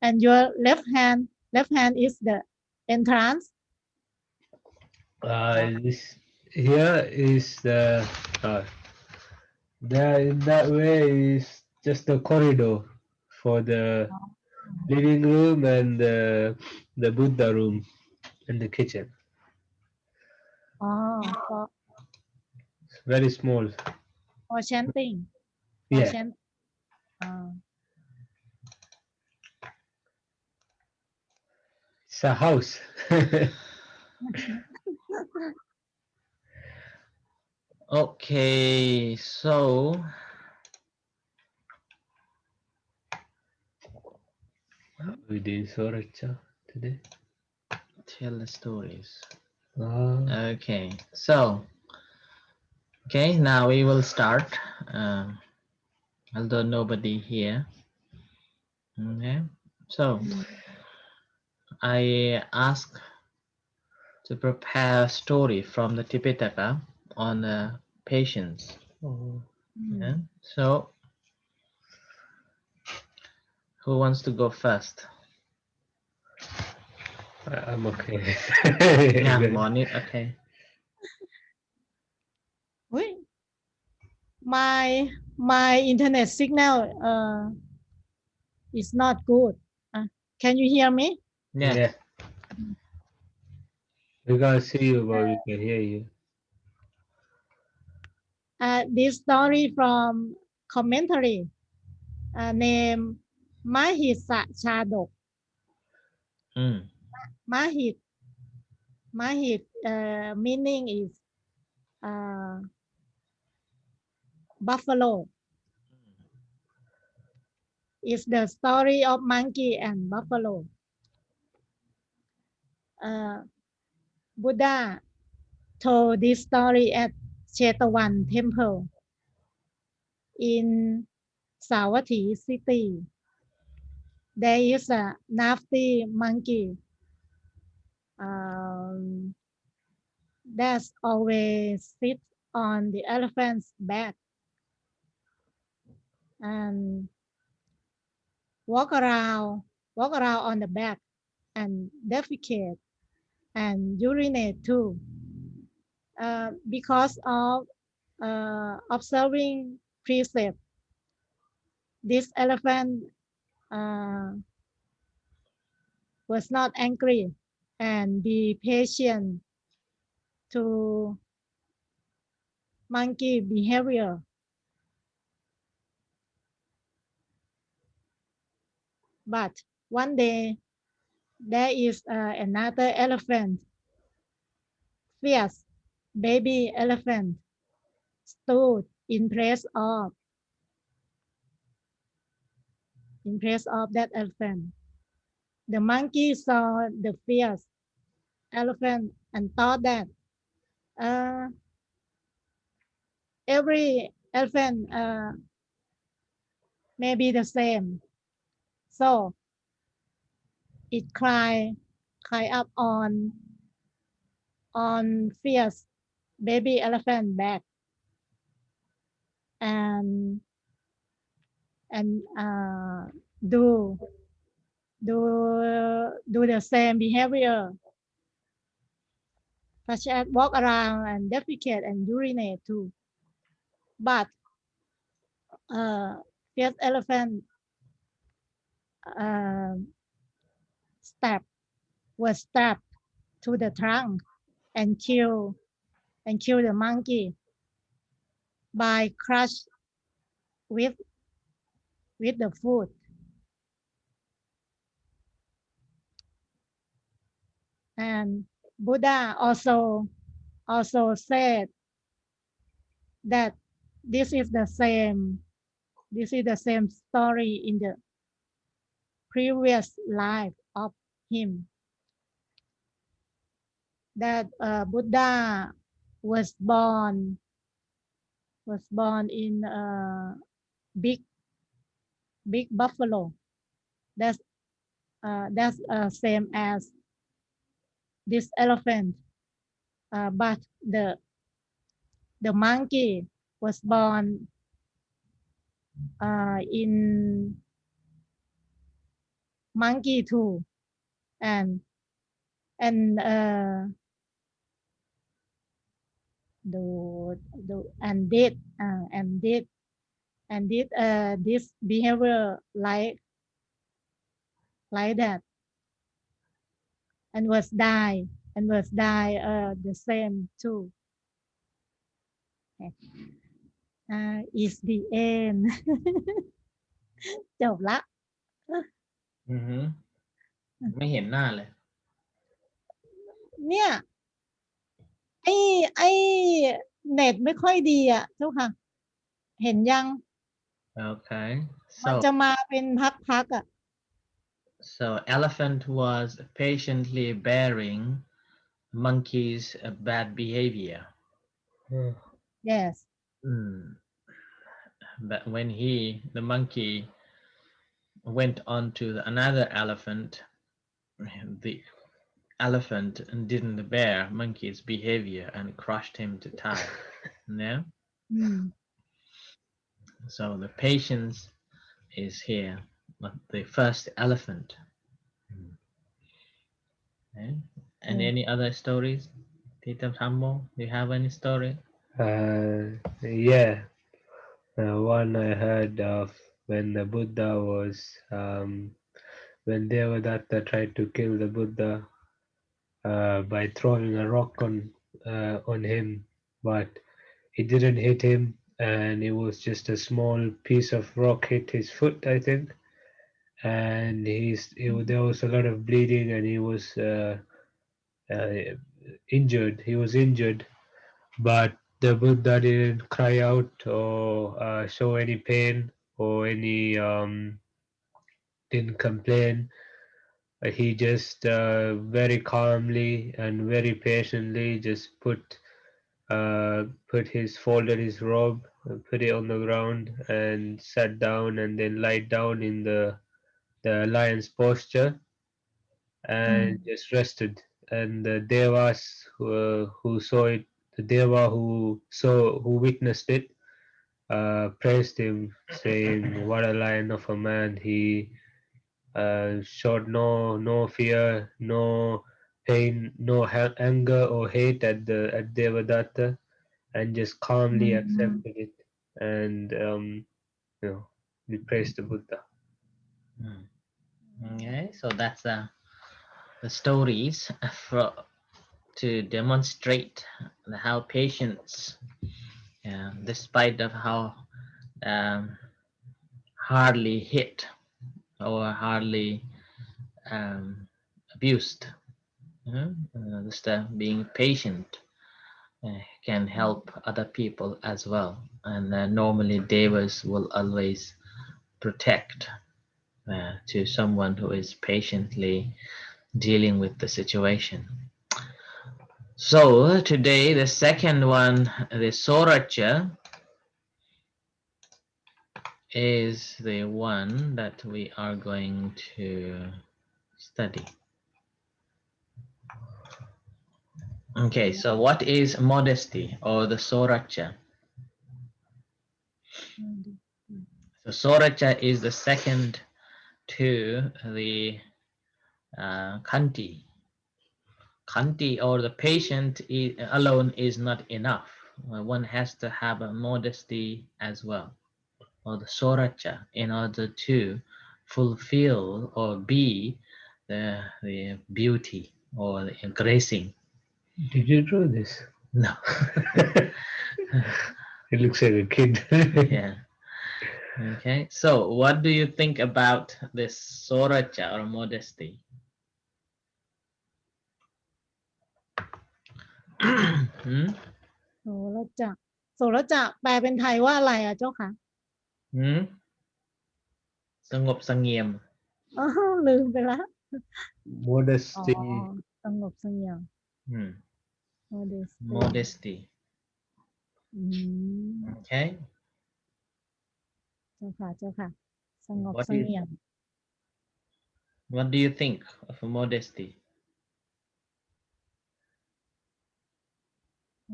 And your left hand is the entrance. This here is the uh, there in that way is just the corridor for the living room and the Buddha room and the kitchen. For It's very small. chanting, for Yeah, chanting. Uh, it's a house. Okay, so We did Soracha today. tell the stories. Ah, Okay, so okay, now we will start. Although nobody here. Okay, so I ask to prepare a story from the Tipitaka on patience. oh, Yeah. So who wants to go first? I'm okay. Yeah, Bonnie. Okay. Wait, my internet signal is not good. Can you hear me? Yeah. Yeah, we can't see you, but we can hear you. This story from commentary named Mahisa Chadok. Mm. Mahit Mahit meaning is uh, buffalo. It's the story of monkey and buffalo. Uh, Buddha told this story at Chetawan Temple in Savatthi city. There is a nasty monkey um, that always sits on the elephant's back and walk around walk around on the back and defecate and urinate too. Because of observing precept, this elephant uh, was not angry and be patient to monkey behavior. But one day there is another elephant, fierce baby elephant, stood in place of that elephant. The monkey saw the fierce elephant and thought that uh, every elephant may be the same. So it cry up on fierce baby elephant back and and do do the same behavior, such as walk around and defecate and urinate too. But fierce elephant uh, step was strapped to the trunk and kill the monkey by crush with the foot. And Buddha also said that this is the same story in the previous life of him, that Buddha was in a big buffalo. That's same as this elephant, but the monkey was born in monkey too, and and do and did this behavior like that, and was die the same too. Is the end จบละ ไม่เห็นหน้าเลย เนี่ย ไอ้เน็ตไม่ค่อยดีอ่ะเจ้าค่ะ เห็นยัง Okay, มัน so จะมาเป็นพักๆอ่ะ so elephant was patiently bearing monkey's bad behavior. yes But when the monkey went on to another elephant, the elephant didn't bear monkey's behavior and crushed him to tie. No? อืม So the patience is here, but the first elephant. Okay. And any other stories? Peter Tambo, do you have any story? Yeah, one I heard of when the Buddha was when Devadatta tried to kill the Buddha by throwing a rock on him, but it didn't hit him, and it was just a small piece of rock hit his foot, I think, and there was a lot of bleeding, and he was injured. He was injured, but the Buddha didn't cry out or show any pain or any didn't complain. He just very calmly and very patiently just folded his robe, put it on the ground, and sat down, and then lied down in the lion's posture and just rested. And the devas who saw it, the deva who witnessed it, praised him, saying, "What a lion of a man! He showed no fear, no pain, no anger or hate at Devadatta, and just calmly accepted it." And we praise the Buddha. Okay, so that's the stories to demonstrate how patience, despite of how hardly hit or hardly abused, just being patient can help other people as well. And normally devas will always protect to someone who is patiently dealing with the situation. So today the second one, the soracha, is the one that we are going to study. Okay, so what is modesty or the soracha? So soracha is the second to the kanti. Kanti or the patient alone is not enough. One has to have a modesty as well, or the soracha, in order to fulfill or be the beauty or the gracing. Did you draw this? No. It looks like a kid. Yeah. Okay. So what do you think about this soracha or modesty? โสระจะโสระจะแปลเป็นไทยว่าอะไรอ่ะเจ้าค่ะ สงบเสงี่ยม อ๋อลืมไปละ Modesty. สงบเสงี่ยม modesty. Okay. เจ้าค่ะสงบ What เส do you งี่ยม What do you think of modesty?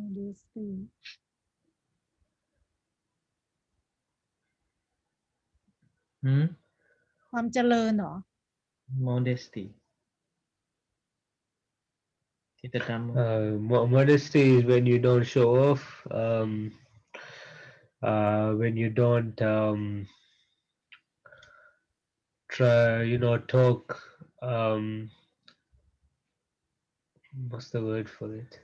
modesty ความเจริญเหรอ Modesty. Kita tamu. Modesty is when you don't show off, when you don't try, talk. What's the word for it?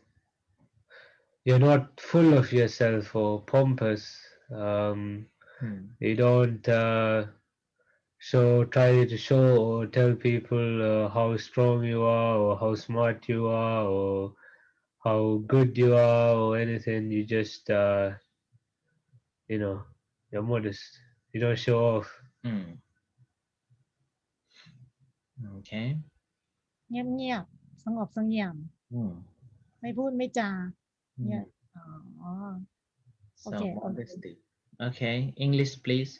You're not full of yourself or pompous. You don't try to show or tell people how strong you are or how smart you are or how good you are or anything. You just you're modest. You don't show off. Okay. เงียบๆสงบเสงี่ยม ไม่พูดไม่จาเนี่ยอ๋อ So Okay. modesty. Okay. English, please.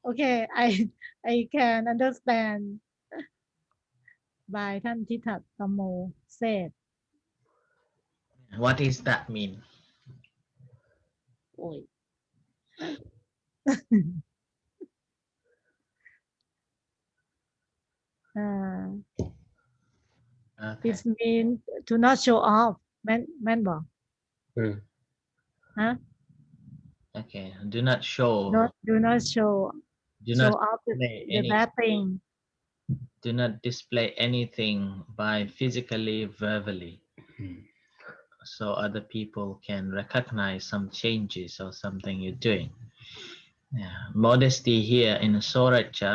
Okay, I can understand by ท่านทิทัตตโม said What does that mean? โอ้ย Okay. it means to not show off แม่นบอก ฮะ Okay. Do not show. do not show Do show not off the display bad thing do not display anything by physically, verbally, so other people can recognize some changes or something you're doing. Yeah. Modesty here in Soracha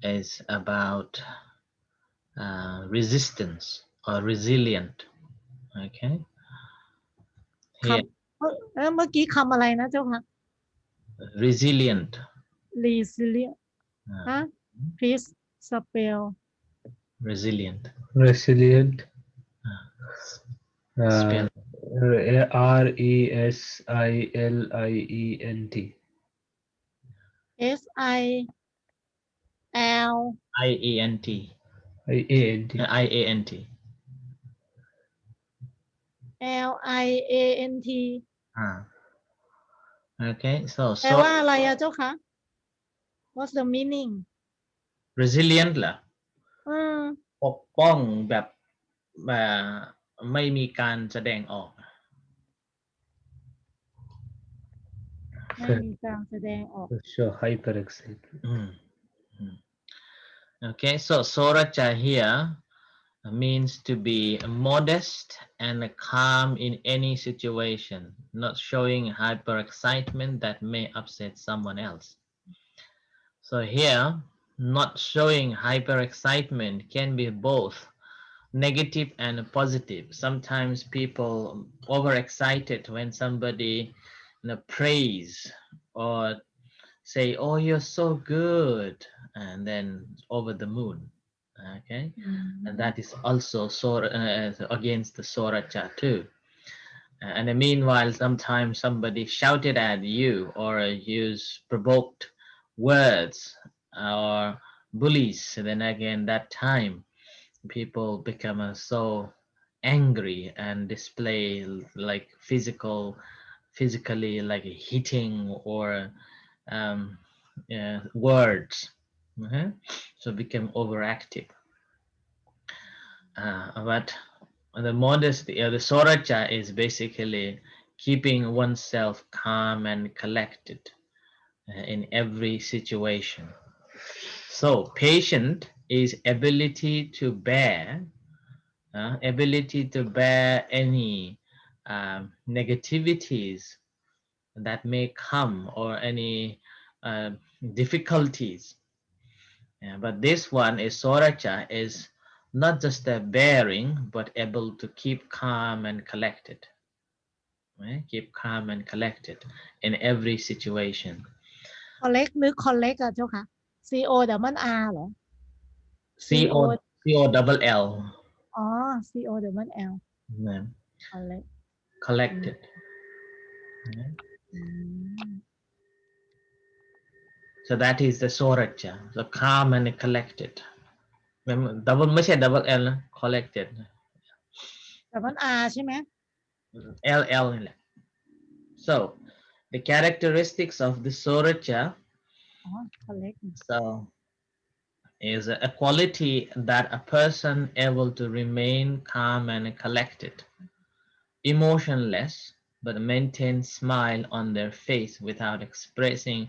is about resistance or resilient. Okay. คำ Here, เมื่อกี้คำอะไรนะเจ้าคะ resilient. resilient ฮะ please spell Resilient. Resilient. Spell. RESILIENT. SIL IENT. IANT. IANT. LIANT Okay. So แปลว่าอะไรอะเจ้าคะ What's the meaning resilient ล่ะ ปกป้องแบบไม่มีการแสดงออก ไม่มีการแสดงออก Sure, hyper excitement. Okay, so Soracha here means to be modest and calm in any situation, not showing hyper excitement that may upset someone else. So here, not showing hyper excitement can be both negative and positive. Sometimes people overexcited when somebody praise or say, "Oh, you're so good," and then over the moon. Okay, and that is also against the Soracha too. And then meanwhile, sometimes somebody shouted at you or used provoked words or bullies. Then again, that time people become so angry and display like physically like hitting or words. So become overactive. But the modesty, the Soracha is basically keeping oneself calm and collected in every situation. So patient is ability to bear any negativities that may come or any difficulties. But this one is Soracha is not just a bearing but able to keep calm and collected. Right? Keep calm and collected in every situation. collect หรือ collect อะเจ้าค่ะ CO double R เหรอ CO double L. อ๋อ CO double L Yeah. collect Collected. Yeah. So that is the Soracha. So calm and collected. Double ไม่ใช่ double L นะ collected. double R ใช่ไหม LL นี่แหละ So The characteristics of the Soracha, อ๋อ collect so, is a quality that a person able to remain calm and collected, emotionless, but maintain smile on their face without expressing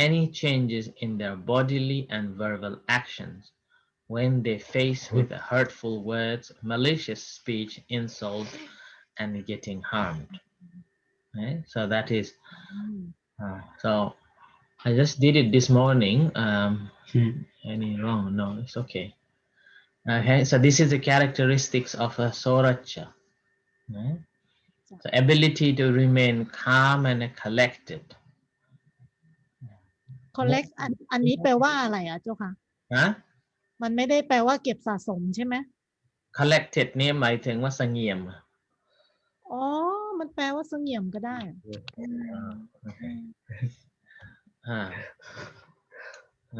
any changes in their bodily and verbal actions when they face with hurtful words, malicious speech, insult, and getting harmed. Okay? So that is, อืม so I just did it this morning. Hmm. Any wrong? No, it's okay. Okay, so this is the characteristics of a soracha. Okay? So ability to remain calm and collected. collect อันนี้แปลว่าอะไรอ่ะเจ้าค่ะ Huh? มันไม่ได้แปลว่าเก็บสะสมใช่ไหม Collected นี่หมายถึงว่าสงบ อ๋อ มันแปลว่าเสงี่ยมก็ได้อืม Okay.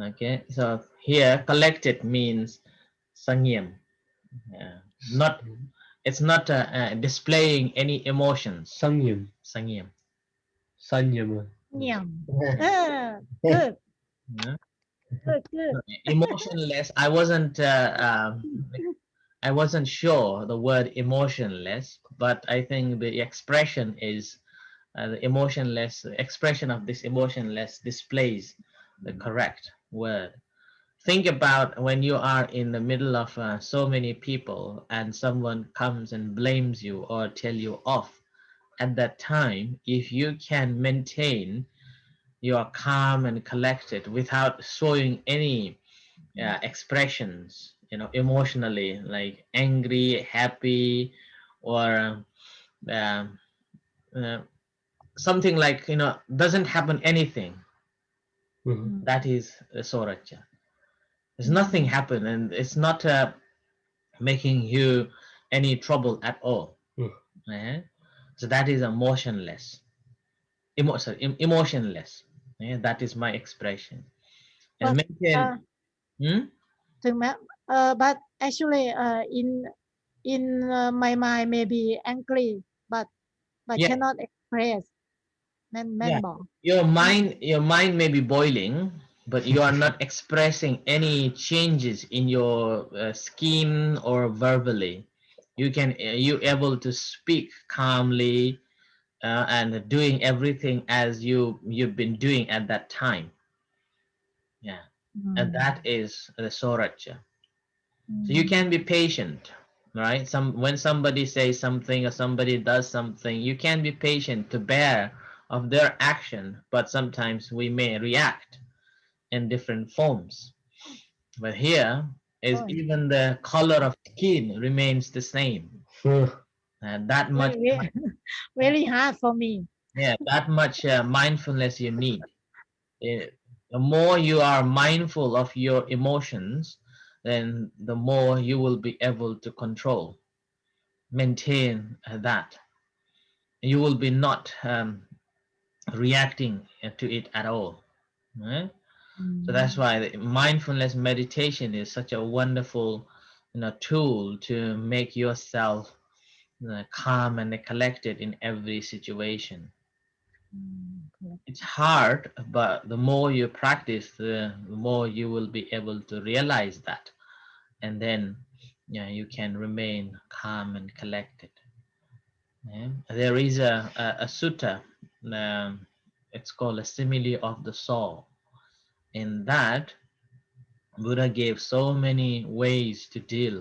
Okay, so here collected means สงบ not it's not displaying any emotions. Sangyam. สงบ Sanyama. เงี่ยมเออ good Yeah. good good Emotionless. I wasn't sure the word emotionless, but I think the expression is the emotionless. The expression of this emotionless displays the correct word. Think about when you are in the middle of so many people and someone comes and blames you or tell you off. At that time, if you can maintain your calm and collected without showing any expressions, emotionally, like angry, happy, or um, uh, something like, doesn't happen anything. Mhm. That is soracha. There's nothing happen, and it's not making you any trouble at all. Eh? So that is emotionless. Emotionless. That is my expression. And but maintain. Hmm? ถึงแม้but actually in my mind maybe angry but Yeah, cannot express แม่น yeah. บอก Your mind may be boiling, but you are not expressing any changes in your skin or verbally. You able to speak calmly and doing everything as you've been doing at that time. Yeah, อื and ม that is the soracha. อื So ม you can be patient, right? When somebody says something or somebody does something, you can be patient to bear of their action, but sometimes we may react in different forms. But here is โอ้ย even the color of skin remains the same, and that much, very very hard for me yeah, that much mindfulness you need. Eh, the more you are mindful of your emotions, then the more you will be able to control, maintain that. You will be not reacting to it at all. Right? อืม So that's why the mindfulness meditation is such a wonderful tool to make yourself calm and collected in every situation. อืม It's hard, but the more you practice, the more you will be able to realize that, and then you can remain calm and collected. Yeah. There is a sutta, it's called a simile of the soul. In that, Buddha gave so many ways to deal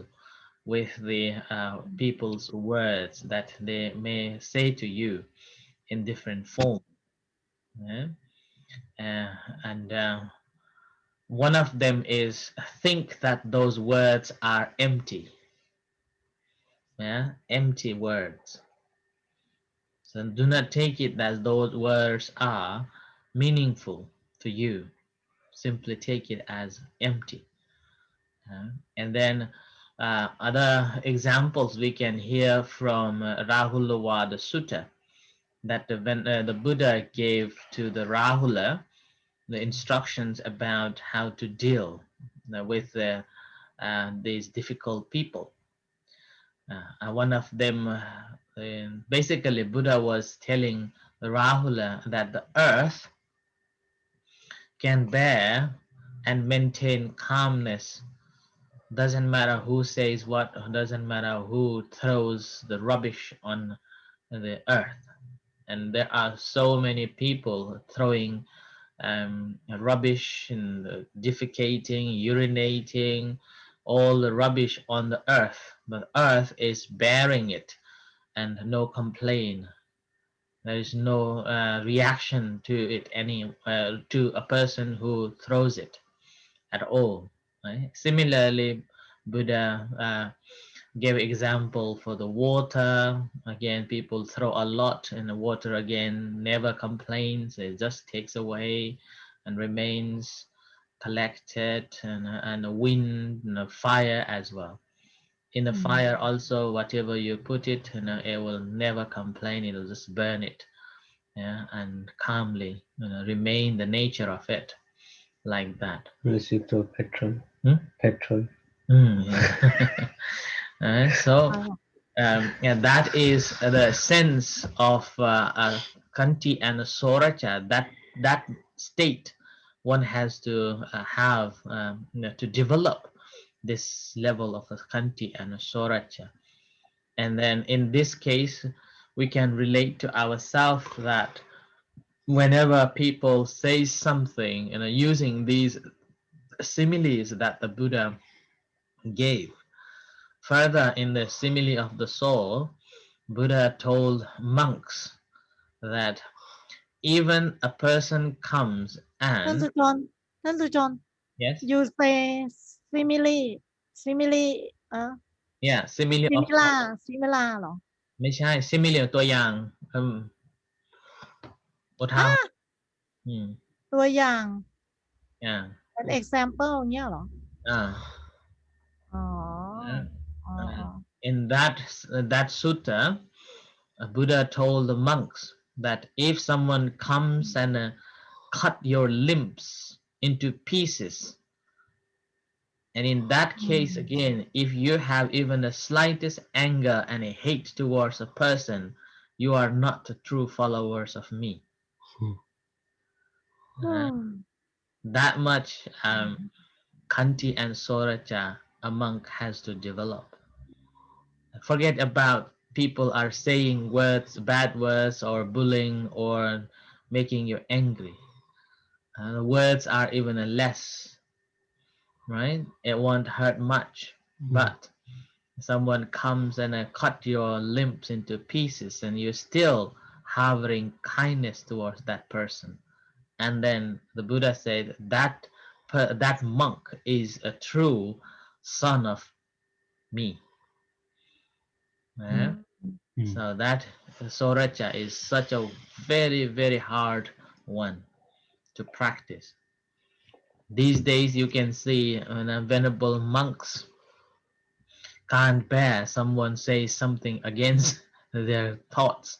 with the people's words that they may say to you in different forms. Yeah? And one of them is think that those words are empty. Yeah? Empty words. So do not take it that those words are meaningful to you. Simply take it as empty. And then other examples we can hear from Rahula the Sutta, that when the Buddha gave to the Rahula the instructions about how to deal with these difficult people. One of them, basically Buddha was telling Rahula, that the earth can bear and maintain calmness. Doesn't matter who says what, doesn't matter who throws the rubbish on the earth. And there are so many people throwing rubbish and defecating, urinating, all the rubbish on the earth, but earth is bearing it and no complaint. There is no reaction to it to a person who throws it at all. Right? Similarly, Buddha gave example for the water. Again, people throw a lot in the water, again never complains, it just takes away and remains collected. And the wind and the fire as well. In the fire also, whatever you put it, it will never complain, it will just burn it, yeah, and calmly remain the nature of it, like that. Reciprocal petrol. Hmm? Petrol. Yeah. So yeah, that is the sense of Kanti and Soracha. That state one has to have to develop this level of Kanti and Soracha. And then in this case, we can relate to ourselves that whenever people say something, using these similes that the Buddha gave. Further, in the simile of the soul, Buddha told monks that even a person comes ท่าน and สุจรท่านสุจร yes, you say simile simile yeah, simile of similar เหรอ ไม่ใช่ simile ตัวอย่างอุทาหรณ์ ตัวอย่าง yeah เป็น example เนี่ยเหรอ อ๋อ yeah. อ๋อ In that sutta, Buddha told the monks that if someone comes and cut your limbs into pieces, and in that case again, if you have even the slightest anger and a hate towards a person, you are not the true followers of me. That much Kanti and Soracha a monk has to develop. Forget about people are saying words, bad words, or bullying, or making you angry. Words are even less, right? It won't hurt much, but someone comes and cut your limbs into pieces, and you're still harboring kindness towards that person. And then the Buddha said that monk is a true son of me. Yeah? So that Soracha is such a very, very hard one to practice. These days you can see venerable monks can't bear someone says something against their thoughts,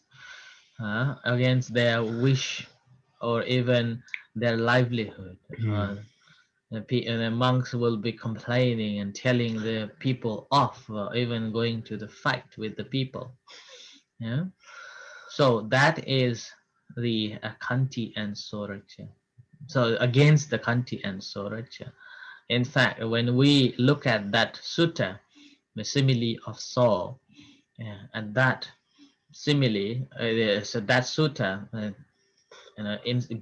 against their wish, or even their livelihood. The monks will be complaining and telling the people off, even going to the fight with the people. Yeah. So that is the Kanti and Soracha. So against the Kanti and Soracha. In fact, when we look at that sutta, the simile of Saul, and that simile, so that sutta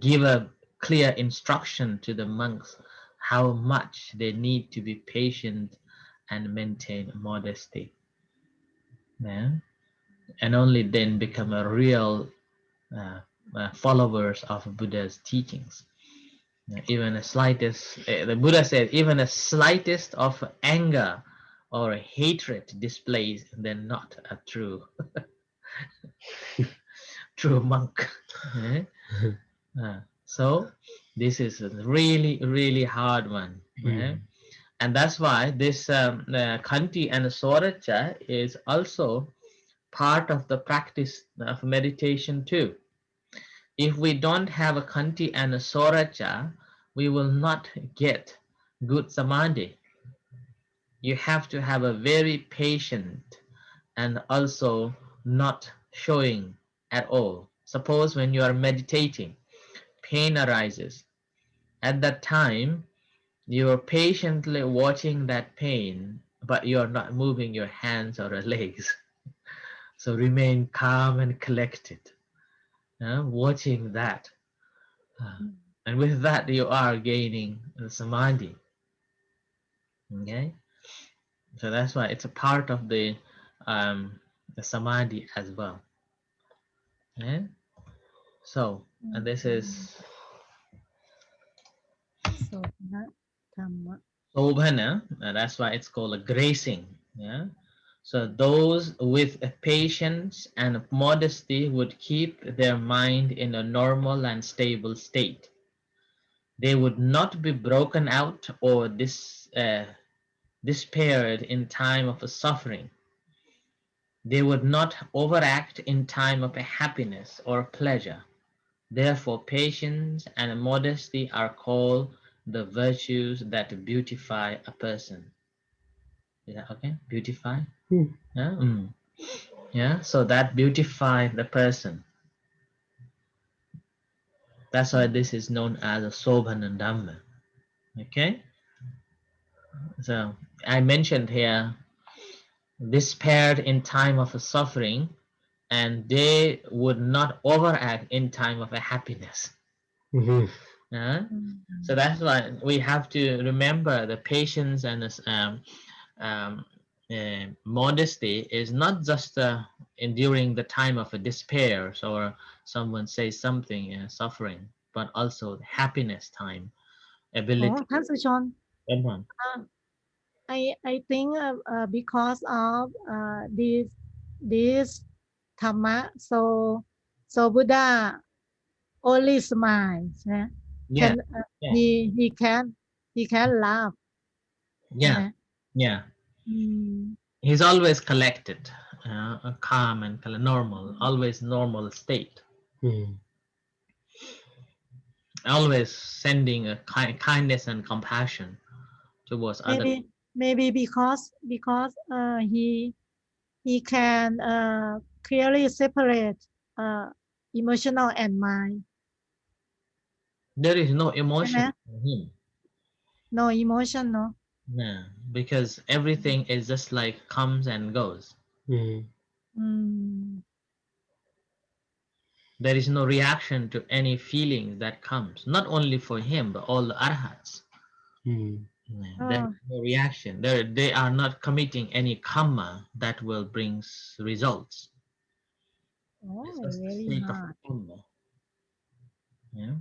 give a clear instruction to the monks how much they need to be patient and maintain modesty. Yeah? And only then become a real followers of Buddha's teachings. Even the slightest, the Buddha said, even the slightest of anger or hatred displays they're not a true monk. So this is a really, really hard one. And that's why this Kanti and Soracha is also part of the practice of meditation too. If we don't have a Kanti and a Soracha, we will not get good samadhi. You have to have a very patient and also not showing at all. Suppose when you are meditating, pain arises. At that time, you are patiently watching that pain, but you are not moving your hands or legs. So remain calm and collected, watching that. And with that, you are gaining the samadhi. Okay, so that's why it's a part of the samadhi as well. Okay? So, and this is So that Dhamma. sobhana, and that's why it's called a gracing. Yeah. So those with a patience and modesty would keep their mind in a normal and stable state. They would not be broken out or despaired in time of a suffering. They would not overact in time of a happiness or pleasure. Therefore, patience and modesty are called the virtues that beautify a person. Is that okay? Beautify? Yeah. Yeah. So that beautify the person. That's why this is known as a Sobhana Dhamma. Okay. So I mentioned here despaired in time of a suffering, and they would not overact in time of a happiness. So that's why we have to remember the patience and um, modesty is not just enduring the time of a despair or someone says something suffering, but also the happiness time ability. ท่านสุชน Everyone. I think because of this Dhamma so Buddha only smiles Yeah, can yeah, he can laugh yeah, yeah. He's always collected, calm and normal, always normal state, always sending a kindness and compassion towards other. maybe because he can clearly separate emotional and mind. There is no emotion ใช่ไหม in him. No emotion, no. Yeah, because everything is just like comes and goes. There is no reaction to any feeling that comes, not only for him, but all the arhats. There is no reaction. They are not committing any karma that will bring results. It's just the Very sake of hard. karma. Yeah?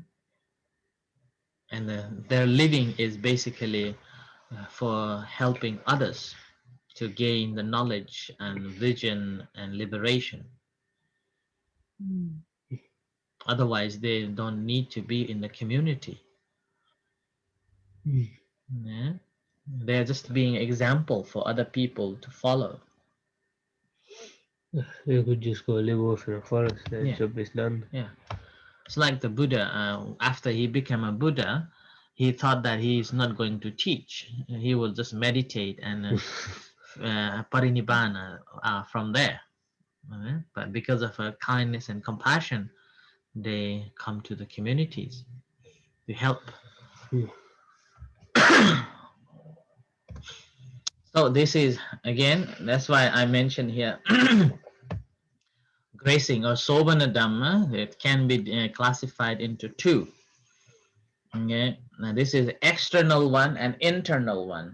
And their living is basically for helping others to gain the knowledge and vision and liberation. Otherwise, they don't need to be in the community. Yeah? They're just being example for other people to follow. You could just go live off in a forest and Yeah. job is done. Yeah, it's like the Buddha. After he became a Buddha, he thought that he is not going to teach. He will just meditate and parinibbana from there. But because of kindness and compassion, they come to the communities to help. So this is again, that's why I mentioned here gracing or sobhana dhamma. It can be classified into two. Okay, now this is external one and internal one.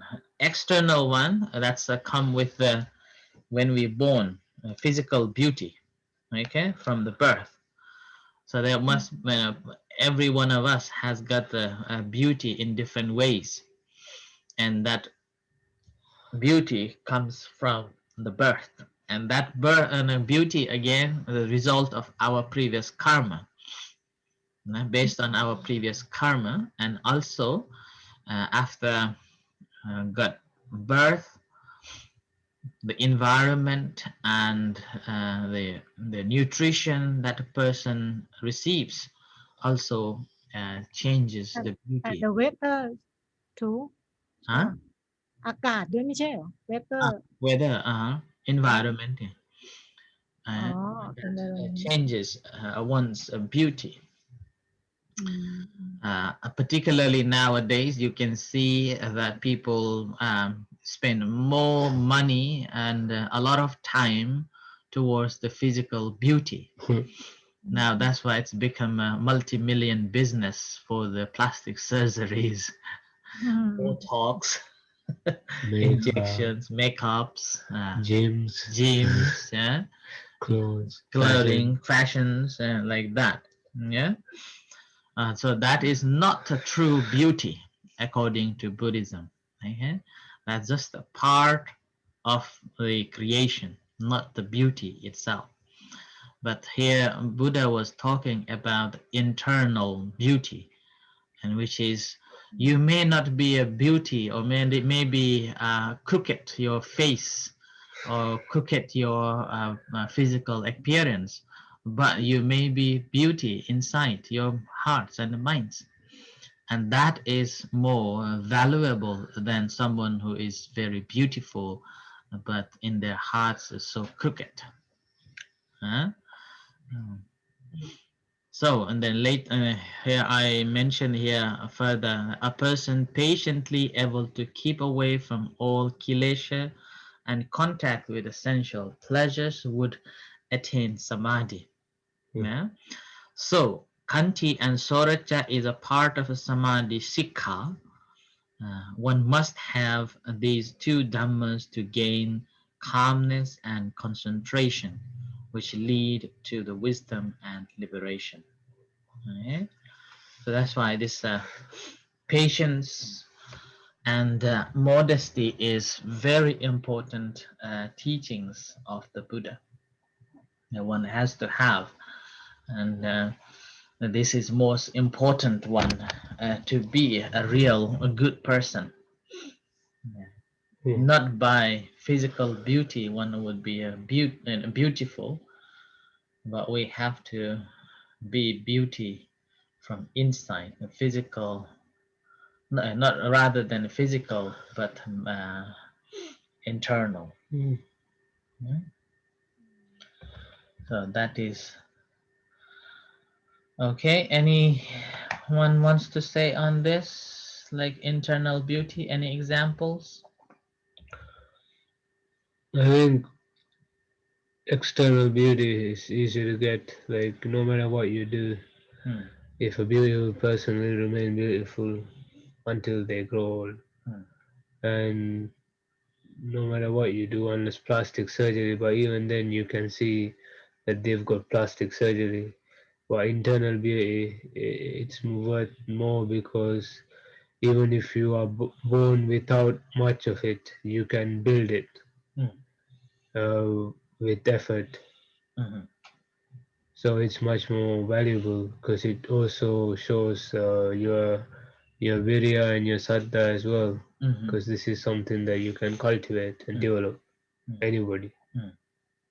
External one, that's come with the when we born, physical beauty, okay, from the birth. So there must every one of us has got the beauty in different ways, and that beauty comes from the birth, and that birth and beauty again the result of our previous karma, based on our previous karma, and also after got birth, the environment and the nutrition that a person receives also changes the beauty. The weather too. Huh? อากาศด้วยไม่ใช่เหรอ weather Weather, environment. Oh, that environment. changes one's beauty. Mm. Particularly nowadays, you can see that people spend more money and a lot of time towards the physical beauty. Now that's why it's become a multi-million business for the plastic surgeries, Mm. Botox, Makeup, injections, makeups, gyms, gyms, yeah, clothes, clothing, fashion. fashions, like that. Yeah. So that is not a true beauty according to Buddhism. Okay? That's just a part of the creation, not the beauty itself. But here Buddha was talking about internal beauty, and which is you may not be a beauty, or maybe crooked your face, or crooked your physical appearance, but you may be beauty inside your hearts and minds, and that is more valuable than someone who is very beautiful but in their hearts is so crooked. Huh? So, and then here I mention here further, a person patiently able to keep away from all kilesha and contact with essential pleasures would attain samadhi. Yeah? So, kanti and soracha is a part of a samadhi sikha. One must have these two dhammas to gain calmness and concentration, which lead to the wisdom and liberation. Okay? So that's why this patience and modesty is very important teachings of the Buddha that one has to have, and this is most important one to be a good person. Not by physical beauty one would be beautiful, but we have to be beauty from inside, the physical, not rather than physical, but internal. Yeah? So that is okay. Anyone wants to say on this, like internal beauty? Any examples? I think external beauty is easy to get. Like no matter what you do, Hmm. if a beautiful person will remain beautiful until they grow old, and no matter what you do, unless plastic surgery, but even then you can see that they've got plastic surgery. But internal beauty, it's worth more because even if you are born without much of it, you can build it with effort. Mhm. So it's much more valuable because it also shows your virya and your saddha as well. Mhm. Because this is something that you can cultivate and develop. Anybody,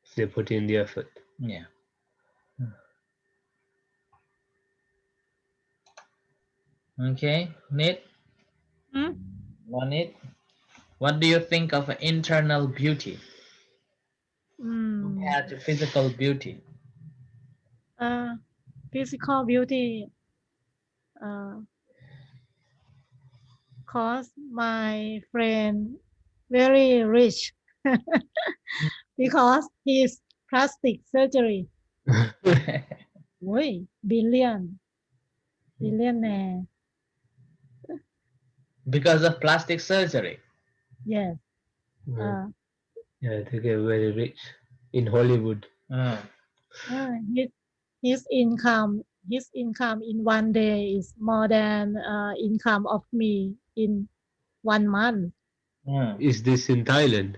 if they put in the effort. Yeah. Okay, Nit, Hmm? Nit, what do you think of internal beauty Mm. compared to physical beauty? Uh, Physical beauty, uh, cause my friend very rich because his plastic surgery. Oi, billionaire. Because of plastic surgery. Yes. Yeah, Uh, yeah, they get very rich in Hollywood. Uh, his his income in one day is more than income of me in 1 month. Is this in Thailand?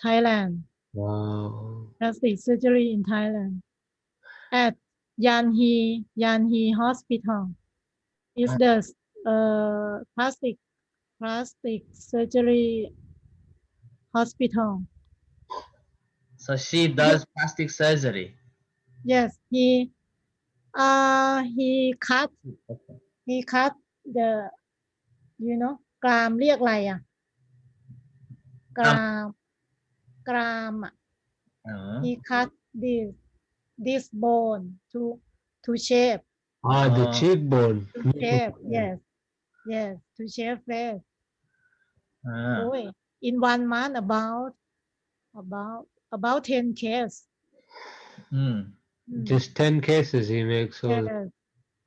Thailand. Wow. Plastic surgery in Thailand at Yanhi Hospital. Is the plastic surgery hospital. so she does plastic surgery. Yes, he cut he cut the you know กรามเรียกอะไรอ่ะกรามกรามอ่ะ Uh, he cut this bone to shape Ah, the oh, cheekbone. to Make it shape. high. Yes, to shape face. uh, Oh, in 1 month about about 10 cases. mm, Mm, Just 10 cases he makes all. yes.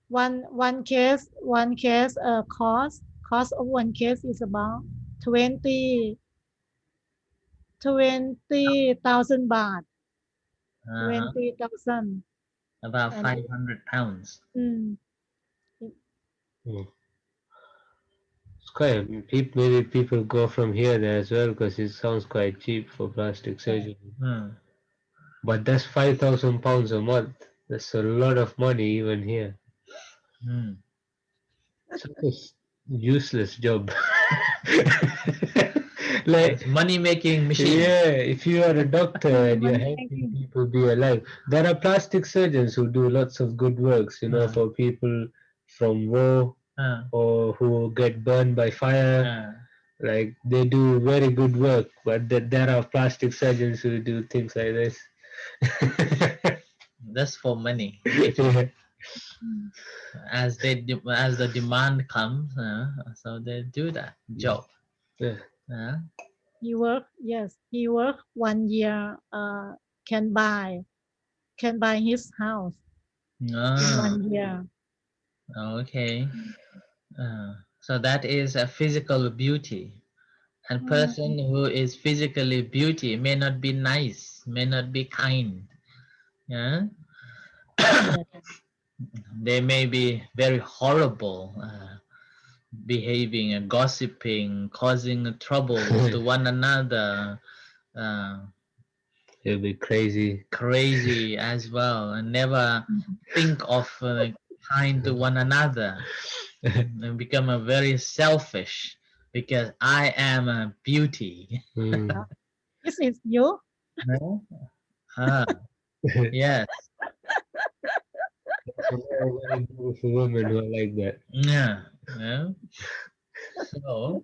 One case cost of one case is about 20 20,000 baht, uh-huh. 20,000. About And 500 pounds. mm, Hmm. It's quite, maybe people go from here there as well because it sounds quite cheap for plastic yes. surgery. Hmm. But that's 5,000 pounds a month. That's a lot of money even here. Hmm. Such a useless job. It's Like, money making machine. yeah, if you are a doctor and you're Money helping making. people be alive, there are plastic surgeons who do lots of good works, Uh, for people from war uh, or who get burned by fire. uh. Like they do very good work, but there are plastic surgeons who do things like this. That's for money. Yeah. Mm, As the demand comes, so they do that job. Yeah. Uh, he worked 1 year, can buy his house in ah, 1 year. okay. So that is a physical beauty. And Mm, person who is physically beauty may not be nice, may not be kind. Yeah, yes. they may be very horrible, behaving and gossiping, causing troubles to one another, uh, It'll be crazy. crazy as well, and never Mhm. think of kind to one another, and become a very selfish because I am a beauty. Uh, Mm. this is you. No? Ah, yes. There's a lot of very beautiful women who are like that. Yeah. Yeah. So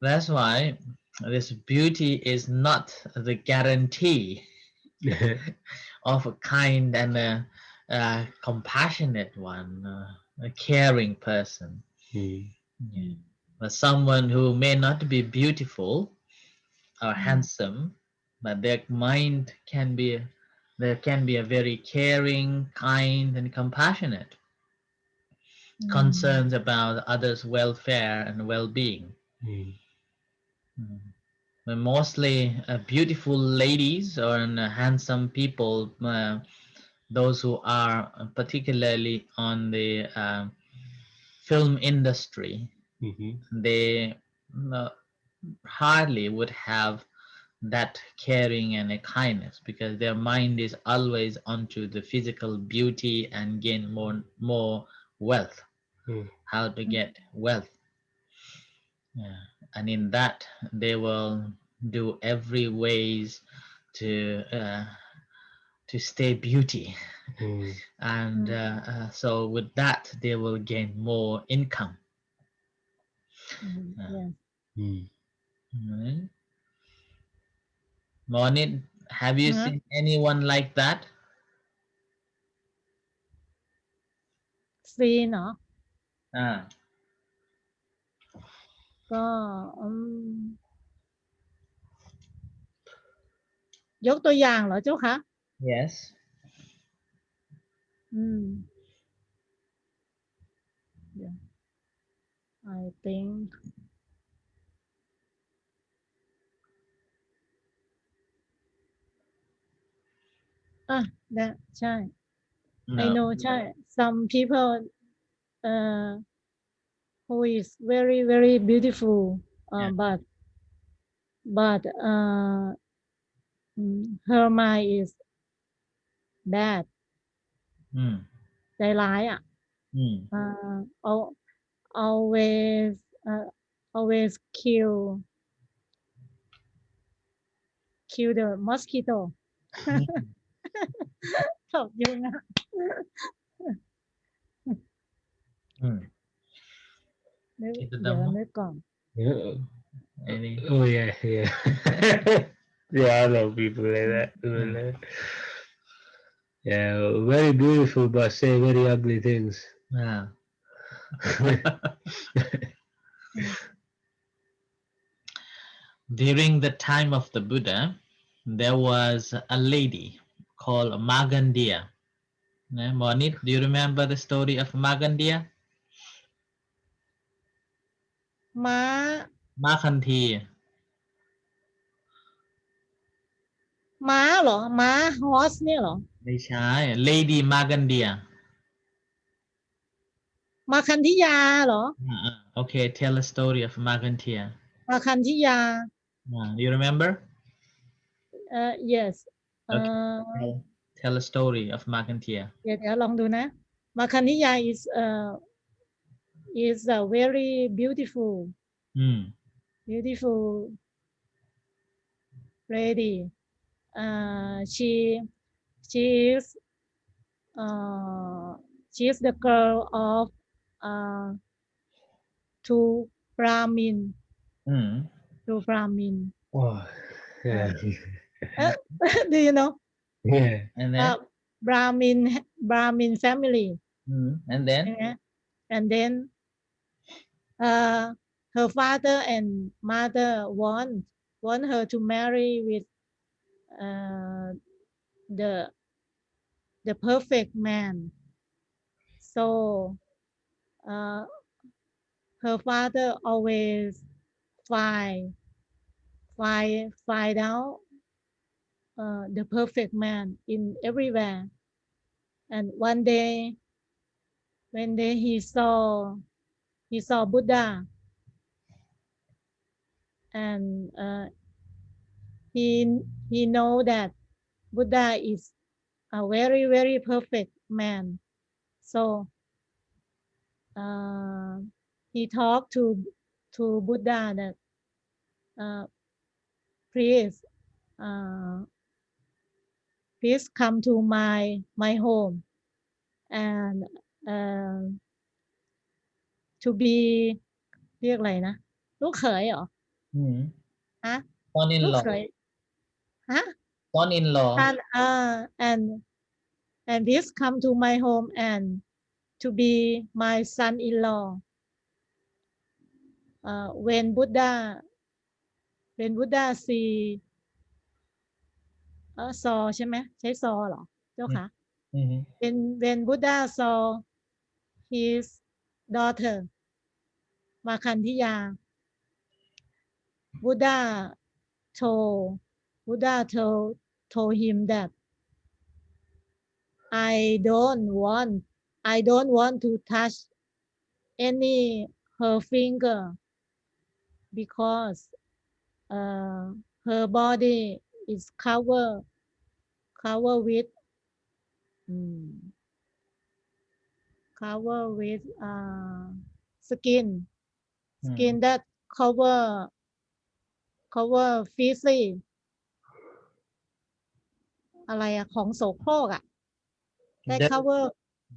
that's why this beauty is not the guarantee of a kind and a compassionate one, a caring person. Mm. Yeah. Mm, But someone who may not be beautiful or mm, handsome, but their mind can be there can be a very caring, kind, and compassionate, mm, concerns about others' welfare and well-being. Mm. Mm. But mostly beautiful ladies or handsome people, those who are particularly on the film industry, Mhm. they uh, hardly would have that caring and a kindness because their mind is always onto the physical beauty and gain more wealth, Mm. how to mm, get wealth. Yeah. And in that they will do every ways to uh, to stay beauty, Mm. and mm, so with that they will gain more income. yes. Mm. Right. Monit, have you Huh? seen anyone like that? ซีนเนาะ Ah, ก็ยกตัวอย่างเหรอเจ้าคะyes. อืม yeah, I think อ่ะ that ใช่ I No. know ใช่ some people uh, who is very very beautiful, Yeah. but her mind is bad Mm. ใจร้ายอ่ะ Mm. al- always always kill the mosquito ตบยุงอ่ะ Mm. นึก Itu เดี๋ยว damo. นึกก่อน Yeah. Any. Oh yeah, yeah. Yeah, I know people like that. Yeah, very beautiful, but say very ugly things. Yeah. During the time of the Buddha, there was a lady called Magandia. Monit, do you remember the story of Magandia? ม้า Makanthi. ม้าเหรอ ม้า horse เนี่ยเหรอ ไม่ใช่ Lady Magandia. มาคันธิยาเหรอ Okay, tell a story of Magantia. มาคันธิยา You remember? yes Okay. Tell a story of Magantia. เดี๋ยวลองดูนะ มาคันธิยา is a very beautiful beautiful lady she is she is the girl of two Brahmin two Brahmin Oh, yeah. do you know Yeah. And then? Brahmin family And then? and then her father and mother want her to marry with the perfect man. So her father always find out the perfect man in everywhere. And one day, he saw Buddha, and he know that Buddha is a very very perfect man. So he talked to Buddha that please please come to my home and to be เรียกอะไรนะ ลูกเขยเหรอ ฮะ ลูกเข Son-in-law. ย ฮะ Son-in-law. and please come to my home and to be my son-in-law when Buddha see ซอใช่ไหมใช้ซอเหรอเจ้าค่ะ when Buddha saw his daughter มาคันธิยา Buddha told him that I don't want to touch any her finger because her body is covered with skin that cover feces อะไรอะของโสโครกอะ that cover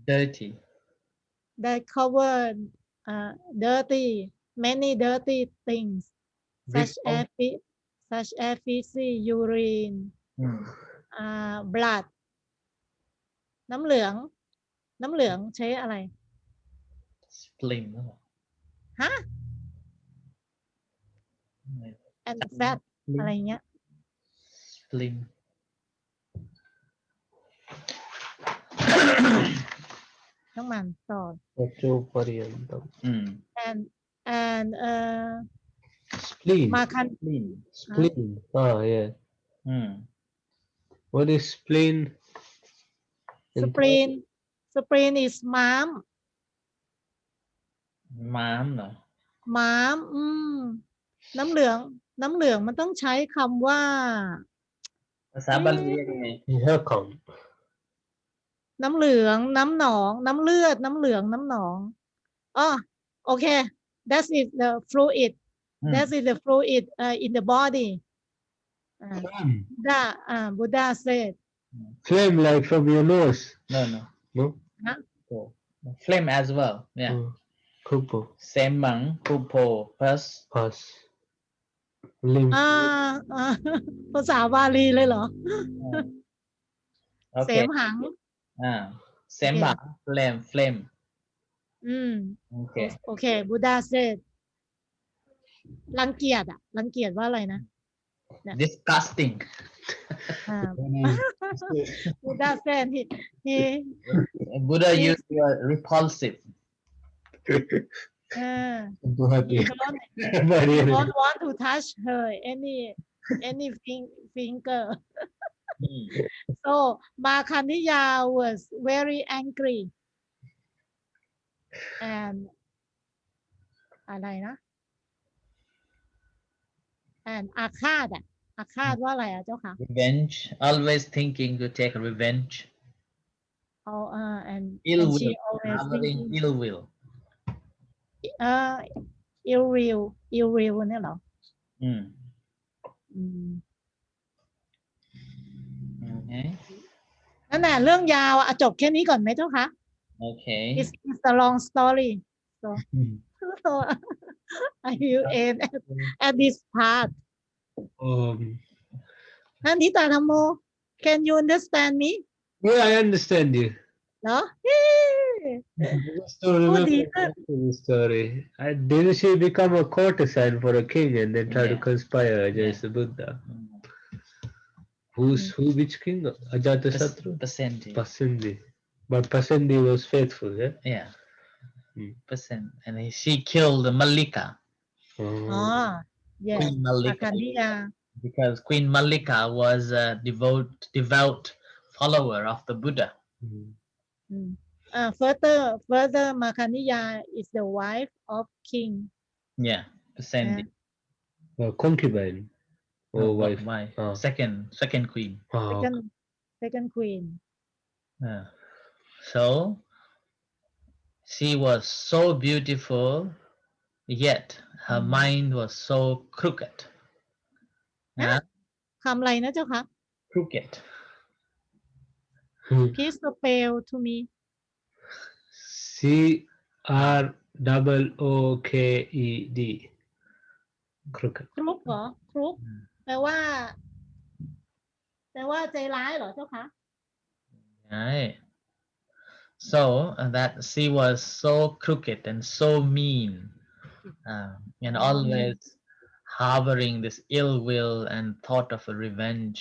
Dirty. that cover dirty many dirty things such as feces urine blood น้ำเหลืองใช้อะไร Spleen. ฮะ and fat อะไรเงี้ย Spleen. ต้องมันต่อ and Spleen. มาคัน Spleen. Oh, yeah. What is spleen? spleen is ม้าม ม้ามเหรอ ม้ามน้ำเหลืองมันต้องใช้คำว่า ภาษาบาลีเรียกยังไง Welcome. น้ำเหลืองน้ำหนองน้ำเลือดน้ำเหลืองน้ำหนองโอเค that is the fluid in the body Buddha said Flame like from your nose. No. Flame as well. Yeah. Kupo. Semang, Kupo, Pus. Lim. ภาษาบาลีเลยเหรอ เส Okay. มหัง Sembang, flame. อืม Okay. โอเคบูดาเซตรังเกียจอะรังเกียจว่าอะไรนะ Disgusting. อ่า บูดาเซตhe Buddha Yes. used the word repulsive. ตัว he ดี don't want to touch her any finger so Makaniya was very angry and อะไรนะ and อาฆาตอะอาฆาตว่าอะไรอะเจ้าคะ Revenge. Always thinking to take revenge. oh and Ill she will. always Harboring thinking ill will. เอ่อ ill will เนี่ยเหรอ Mm. อืม Okay. นั่นแหละเรื่องยาวอะจบแค่นี้ก่อนไหมเจ้าคะ Okay. it's a long story so so I will end at this part นันทิตาธรรมโม can you understand me Yeah, I understand you. เนาะ Just don't Who remember did the rest of the story. Didn't she become a courtesan for a king and then try to Yeah. conspire against the Buddha? Which king? Ajatasattu? Percentage. Pasindi. But Pasindi was faithful, yeah? Yeah. Percent. And she killed Malika. อ๋อ Oh. yes Queen อา Malika. คันธิยา Because Queen Malika was a devout follower of the Buddha. further Makaniya is the wife of king Yeah. Percent. Concubine. No, Or not wife. wife. Oh. Second queen. Oh. second queen So she was so beautiful, yet her mind was so crooked. คำอะไรนะเจ้าคะ Crooked. please spell to me CROOKED. Crooked. ครุกเหรอครุกแปลว่าใจร้ายเหรอเจ้าคะ Right. So that she was so crooked and so mean, and always harboring this ill will and thought of a revenge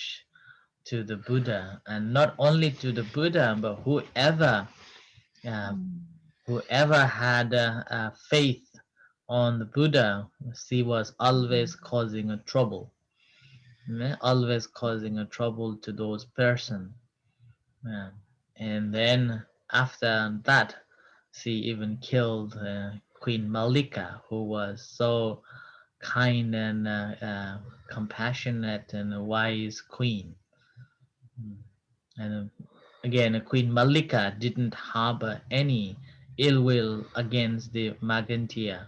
to the Buddha, and not only to the Buddha, but whoever had faith on the Buddha, she was always causing a trouble. Always causing a trouble to those person. And then after that, she even killed Queen Malika, who was so kind and compassionate and a wise queen. And again, Queen Malika didn't harbor any ill will against the Magantia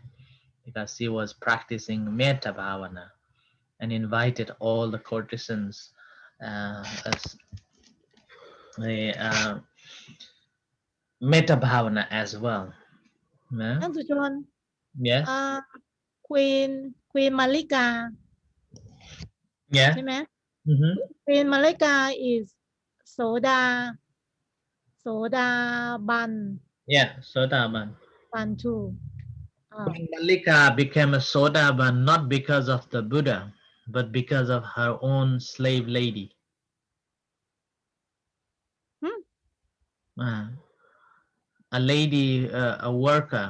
because she was practicing Metta Bhavana and invited all the courtesans as Metta Bhavana as well. ท่านสุชน Yes. Queen มาริกา Yeah. ใช่ไหม Mm-hmm. Queen มาริกา is โสดาบัน Yeah, Sodaban. บัน too Queen Malika became a Sodaban not because of the Buddha, but because of her own slave lady. A lady, a worker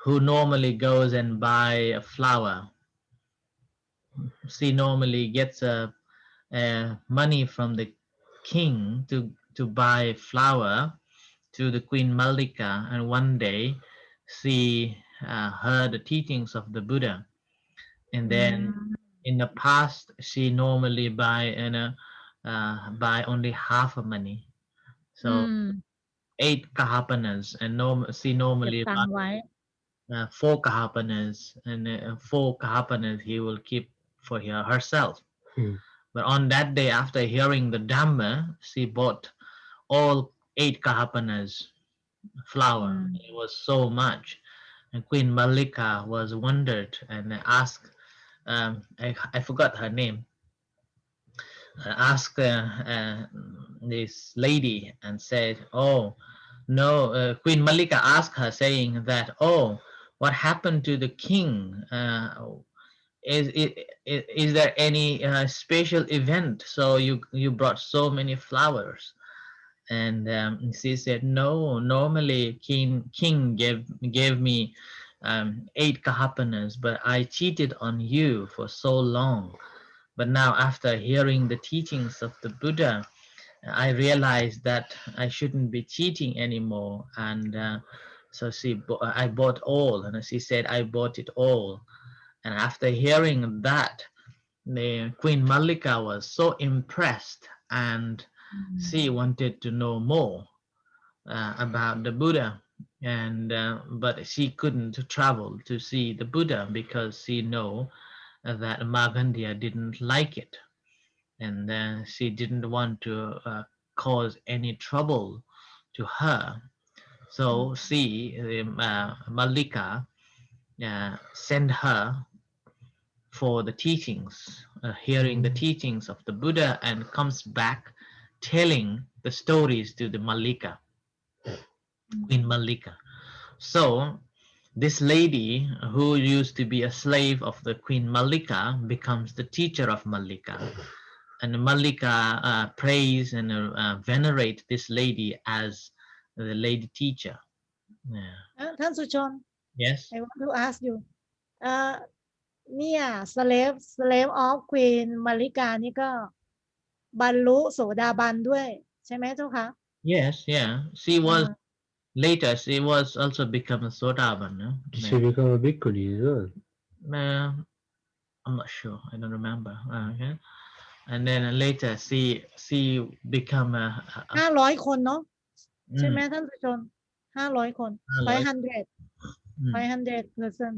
who normally goes and buy a flower. She normally gets money from the king to buy flour to the Queen Malika, and one day she heard the teachings of the Buddha, and then in the past she normally buy only half of money, so 8 kahapanas, and she เก็บ normally ตัง buy ค์ไว้ 4 kahapanas, and 4 kahapanas he will keep for herself. But on that day, after hearing the Dhamma, she bought all 8 kahapanas flour. It was so much, and Queen Malika was wondered and asked I forgot her name, asked this lady and said, "Oh, no." Queen Malika asked her, saying that, "Oh, what happened to the king? Is there any special event? So you brought so many flowers?" And she said, "No, normally king gave me 8 kahapanas, but I cheated on you for so long. But now, after hearing the teachings of the Buddha, I realized that I shouldn't be cheating anymore." And so I bought all, and she said, "I bought it all." And after hearing that, the Queen Malika was so impressed, and she wanted to know more about the Buddha. And but she couldn't travel to see the Buddha because she know that Magandia didn't like it, and she didn't want to cause any trouble to her. So she, Malika, sent her for the teachings, hearing the teachings of the Buddha, and comes back telling the stories to the Malika, Queen Malika. So this lady, who used to be a slave of the Queen Malika, becomes the teacher of Malika. And Malika praise and venerate this lady as the lady teacher. Yeah. ท่านสุชน Yes. I want to ask you เนี่ย slave of Queen มาริกานี่ก็บรรลุโสดาบันด้วยใช่ไหมเจ้าคะ Yes. Yeah. She was later. She was also become a Sotaban. No? Did she become a bhikkhuni as well? I'm not sure. I don't remember. Okay. And then later she become a 500 คนเนาะใช่ไหมท่านสุชน 500 คน 500 person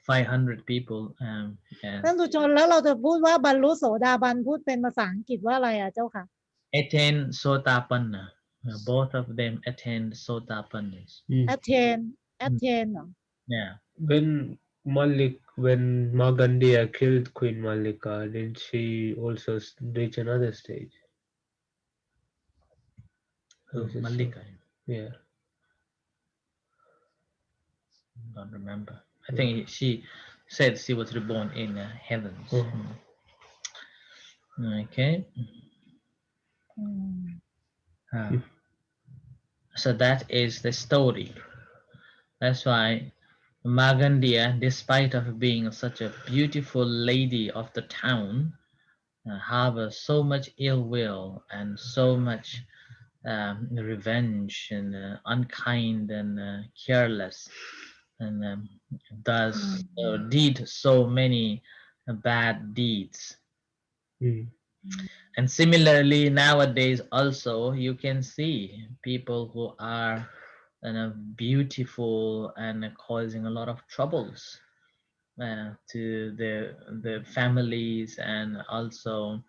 500 people. Yeah. ท่านสุชนแล้วเราจะพูดว่าบรรลุโสดาบันพูดเป็นภาษาอังกฤษว่าอะไรอ่ะเจ้าค่ะ Attain Sotapanna. Both of them attained Sotapannas. attain เหรอ Yeah. When Magandia killed Queen Malika, didn't she also reach another stage? Malika. Yeah. Don't remember. I think she said she was reborn in heavens. Okay. So that is the story. That's why Magandia, despite of being such a beautiful lady of the town, harbors so much ill will and so much revenge and unkind and careless, and thus did so many bad deeds. And similarly, nowadays also you can see people who are beautiful and causing a lot of troubles to the families, and also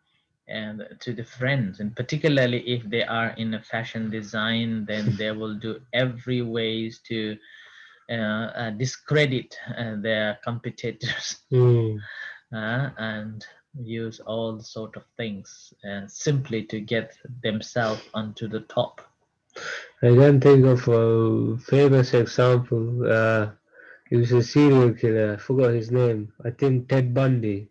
and to the friends, and particularly if they are in a fashion design, then they will do every ways to discredit their competitors and use all sort of things simply to get themselves onto the top. I can think of a famous example. He was a serial killer. I forgot his name. I think Ted Bundy.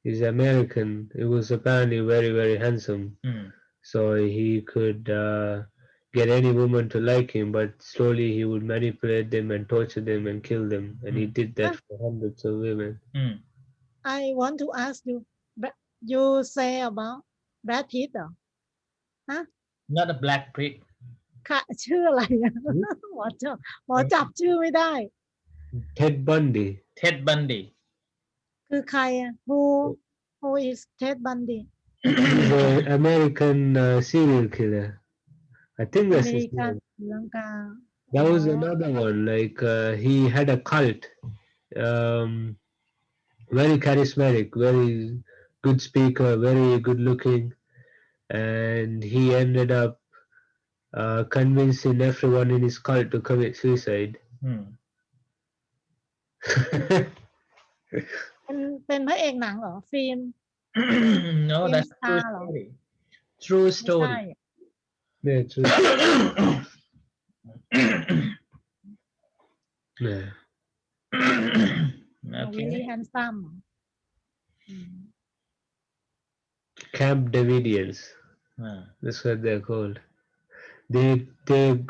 He's American. He was apparently very, very handsome. So he could get any woman to like him, but slowly he would manipulate them and torture them and kill them. And he did that for hundreds of women. I want to ask you you say about Brad Pitt เหรอ Not a black pig. ค่ะชื่ออะไรอ่ะ หมอจับชื่อไม่ได้ Ted Bundy. Ted Bundy. คือใครอ่ะ who is Ted Bundy? He's an American serial killer. I think that's his name. That was another one. Like he had a cult. Very charismatic, very good speaker, very good looking, and he ended up convincing everyone in his cult to commit suicide. เป็นพระเอกหนังเหรอฟิล์ม No, ฟิล์ม that's สตา true ร์เหรอ story. True ไม่ใช่ story. Yeah, true. Yeah. really Okay. handsome อืม Camp Davidians. That's what they're called. They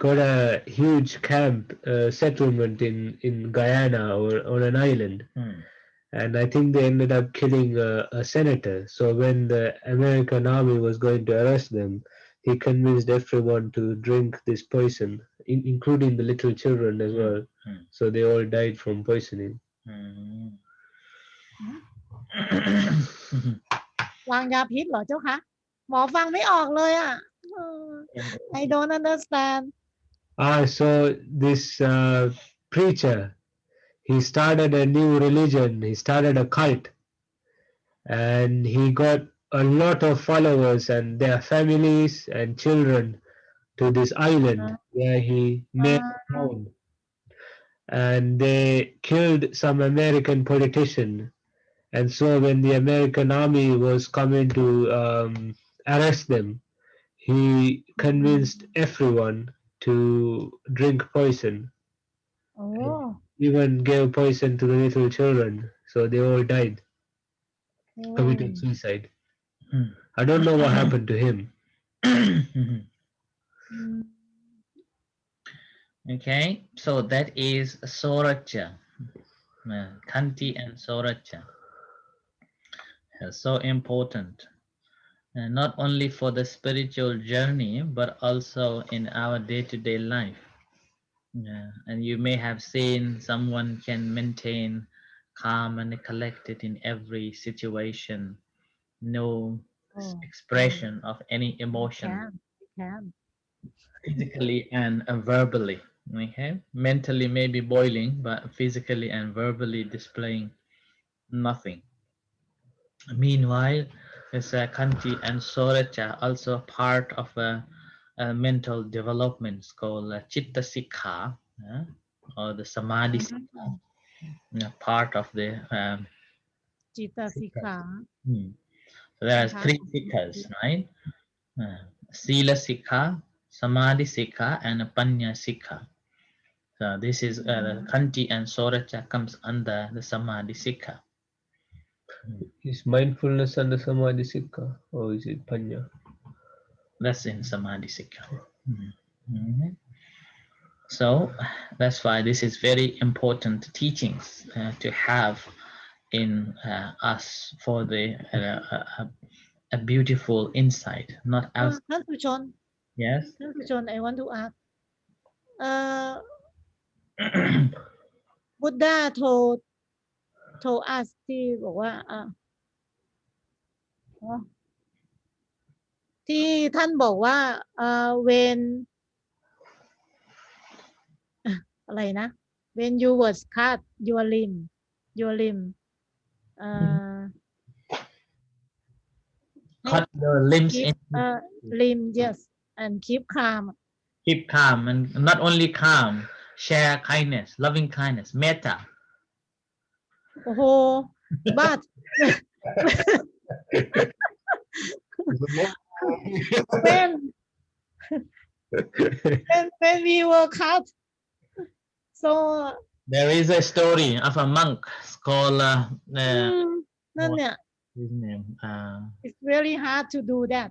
got a huge camp settlement in Guyana or on an island, and I think they ended up killing a senator. So when the American army was going to arrest them, he convinced everyone to drink this poison, including the little children as well. So they all died from poisoning. วางยาพิษเหรอเจ้าคะหมอฟังไม่ออกเลยอ่ะI don't understand So this preacher, he started a new religion. He started a cult, and he got a lot of followers and their families and children to this island where he made a town. And they killed some American politician. And so when the American army was coming to arrest them, he convinced everyone to drink poison. Oh. Even gave poison to the little children, so they all died. Committed suicide. I don't know what happened to him. Okay, so that is Soracha, Kanti and Soracha. So important, not only for the spiritual journey, but also in our day-to-day life. And you may have seen someone can maintain calm and collected in every situation, no expression of any emotion, physically and verbally. Okay, mentally maybe boiling, but physically and verbally displaying nothing. Meanwhile, Kanti and Soracha also part of a mental development called Chitta Sikha, or the Samadhi Sikha, part of the Chitta Sikha. So there are 3 sikhas, right? Sila Sikha, Samadhi Sikha, and Panya Sikha. So this is Kanti and Soracha comes under the Samadhi Sikha. Is mindfulness under Samadhi Sikha, or is it Panya? That's in Samadhi Sikha. So that's why this is very important teachings to have in us for the a beautiful insight, not out. ท่านผู้ชน Yes. ท่านผู้ชน I want to ask Buddha told us ที่บอกว่าที่ท่านบอกว่าwhen อะไรนะ when you was cut your limb cut your limbs keep, in limb yes and keep calm and not only calm, share kindness, loving kindness, metta. โอ้โห but when we were cut so there is a story of a monk called นั่นเนี่ย his name it's very hard to do that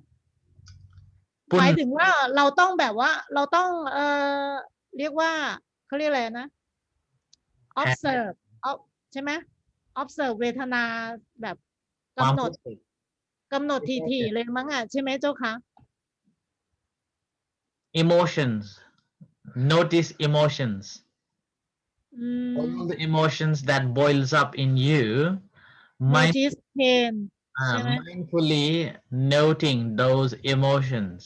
หมายถึงว่าเราต้องแบบว่าเราต้องเรียกว่าเขาเรียกอะไรนะ observe ใช่ไหม observe เวทนาแบบกำหนดทีๆเลยมั้งอ่ะใช่ไหมเจ้าคะ emotions, notice emotions, all the emotions that boils up in you, notice pain ใช่ไหม mindfully noting those emotions,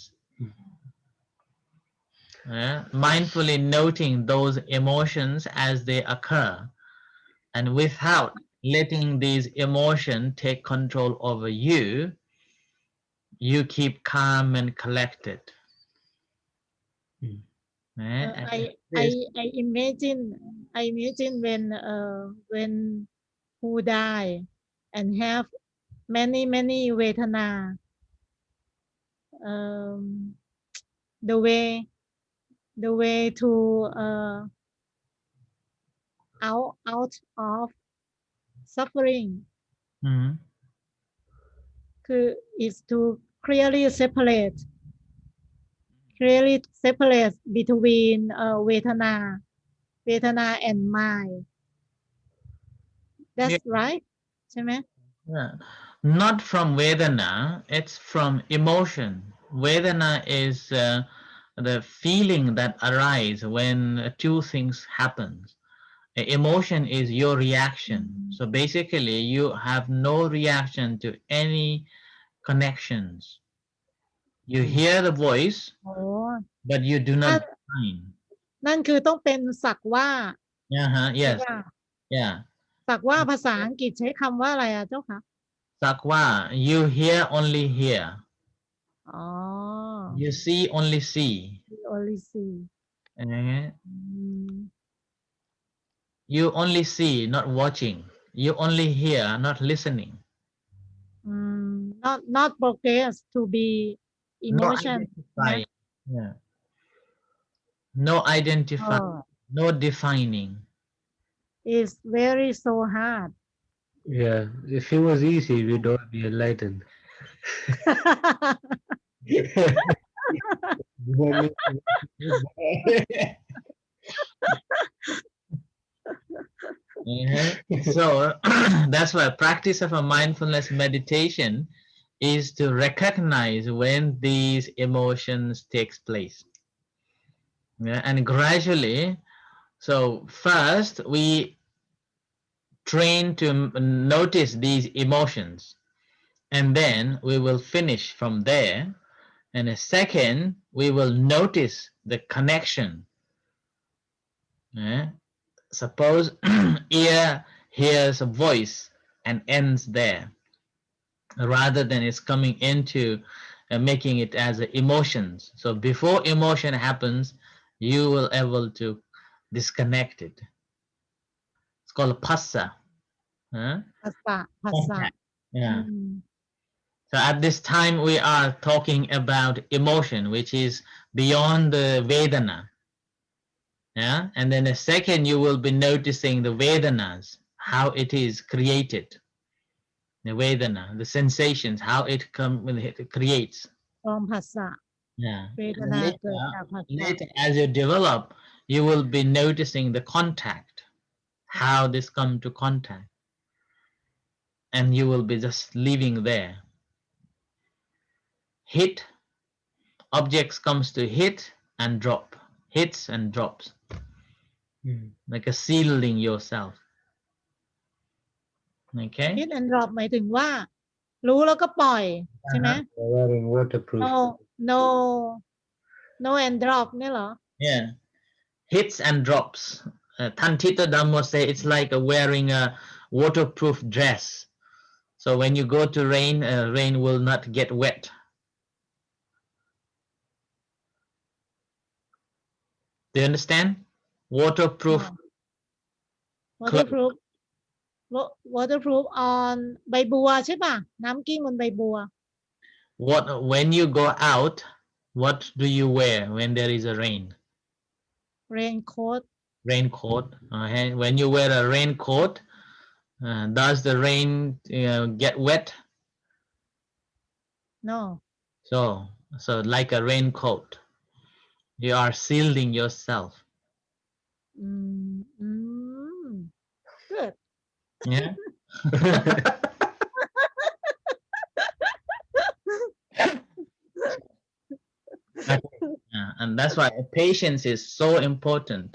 mindfully noting those emotions as they occur, and without letting these emotions take control over you, you keep calm and collected. I imagine when who die and have many vedana. The way to out of suffering is to clearly separate between vedana and mind. That's right ใช่ไหม Yeah. Not from Vedana, it's from emotion. Vedana is the feeling that arises when two things happen. Emotion is your reaction. So basically, you have no reaction to any connections. You hear the voice, โอ้ but you do not define. นั่นคือต้องเป็นสักว่า Yes. ใช่ป่ะ Yeah. สักว่าภาษาอังกฤษใช้คำว่าอะไรอ่ะเจ้าคะ Sakwa, you hear only hear. อ๋อ You see only see. only see You only see, not watching. You only hear, not listening. not progress to be emotion No identify. Yeah. No identify. No defining. is very so hard Yeah, if it was easy, we'd all be enlightened. So that's why practice of a mindfulness meditation is to recognize when these emotions takes place. Yeah, and gradually, so first we train to notice these emotions, and then we will finish from there. And a second, we will notice the connection. Yeah? Suppose ear hears a voice and ends there, rather than it's coming into making it as emotions. So before emotion happens, you will able to disconnect it. It's called passa. ภาษา Yeah. So at this time we are talking about emotion, which is beyond the Vedana. Yeah. And then the second, you will be noticing the Vedanas, how it is created. The Vedana, the sensations, how it creates. พร้อมภาษา Yeah. เวท And นาเกิดจากภาษา later, as you develop, you will be noticing the contact, how this come to contact, and you will be just living there. Hit, objects comes to hit and drop, hits and drops, like a sealing yourself. Okay. hit and drop หมายถึงว่า รู้แล้วก็ปล่อยใช่ไหม Wearing waterproof. no no and drop เนี่ยเหรอ Yeah, hits and drops. Tantita Dhammo say it's like wearing a waterproof dress. So when you go to rain, rain will not get wet. Do you understand? Waterproof. waterproof waterproof on ใบบัวใช่ป่ะ น้ำกิ้งบนใบบัว When you go out, what do you wear when there is a rain? raincoat Raincoat. Okay. When you wear a raincoat, does the rain get wet? no So like a raincoat, you are shielding yourself. good Yeah. And that's why patience is so important.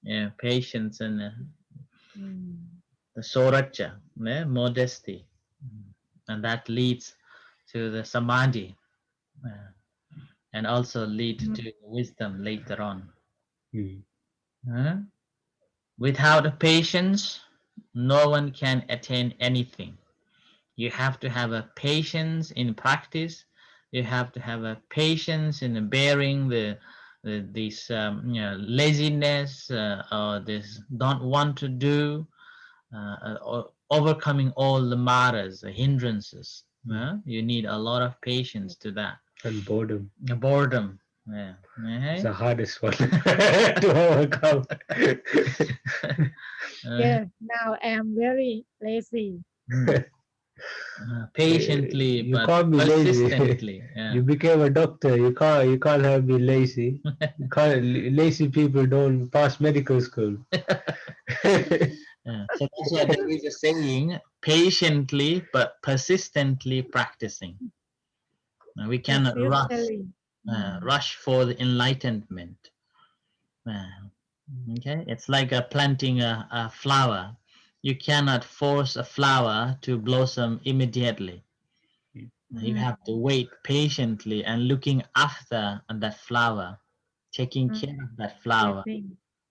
Yeah, patience and the soracha, modesty, and that leads to the samadhi, and also lead to wisdom later on. Without patience, no one can attain anything. You have to have a patience in practice. You have to have a patience in bearing this laziness or this don't want to do, or overcoming all the maras, the hindrances. You need a lot of patience to that. And boredom. Boredom. Yeah. It's the hardest one to overcome. Yeah, now I'm very lazy. Patiently, You but can't be lazy. persistently. Yeah. You became a doctor. You can't have be lazy. Lazy people don't pass medical school. Yeah. So that's why there is a saying: patiently but persistently practicing. We cannot Persistently. rush for the enlightenment. Okay, it's like planting a flower. You cannot force a flower to blossom immediately. You have to wait patiently and looking after that flower, taking care of that flower.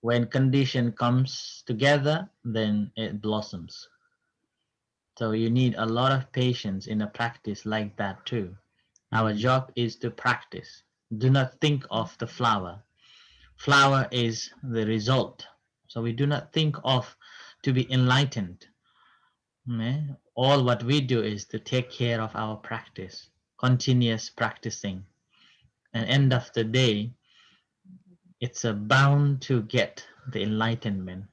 When condition comes together, then it blossoms. So you need a lot of patience in a practice like that too. Our job is to practice. Do not think of the flower. Flower is the result. So we do not think of to be enlightened. All what we do is to take care of our practice, continuous practicing. And end of the day, it's bound to get the enlightenment.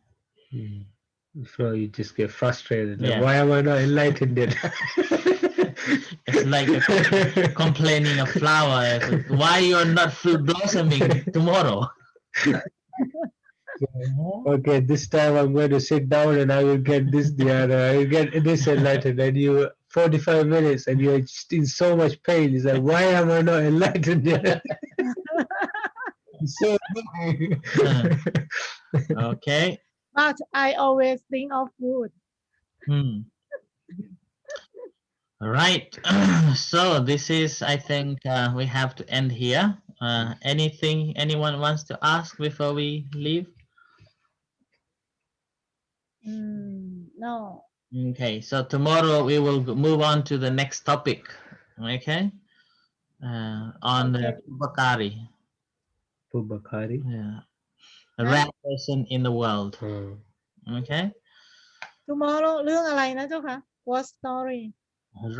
So you just get frustrated. Like, Yeah. why am I not enlightened yet? It's like complaining a flower. Why you're not full blossoming tomorrow? Okay, this time I'm going to sit down and I will get this, the other. I will get this enlightened. And you 45 minutes and you're just in so much pain. It's like, why am I not enlightened yet? So Okay. But I always think of food. Right. So this is, I think, we have to end here. Anything anyone wants to ask before we leave? No. Okay. So tomorrow we will move on to the next topic. Okay. On the Pubakari. Pubakari. Yeah. A rare person in the world. Okay. Tomorrow เรื่องอะไรนะเจ้าคะ What story?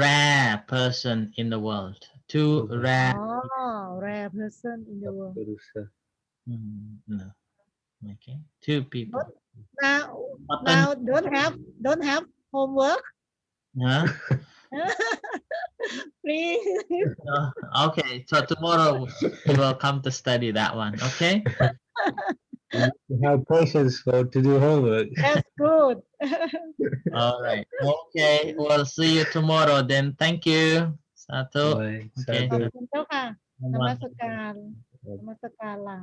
Rare person in the world. Two rare. Oh, rare person in the world. No. Okay. Two people. Now don't have homework. Huh? Please. Okay. So tomorrow we will come to study that one. Okay. You have patience to do homework. That's good. All right. Okay. We'll see you tomorrow then. Thank you. Satu. Bye. Okay. ขอบคุณเจ้าค่ะนมัสการลา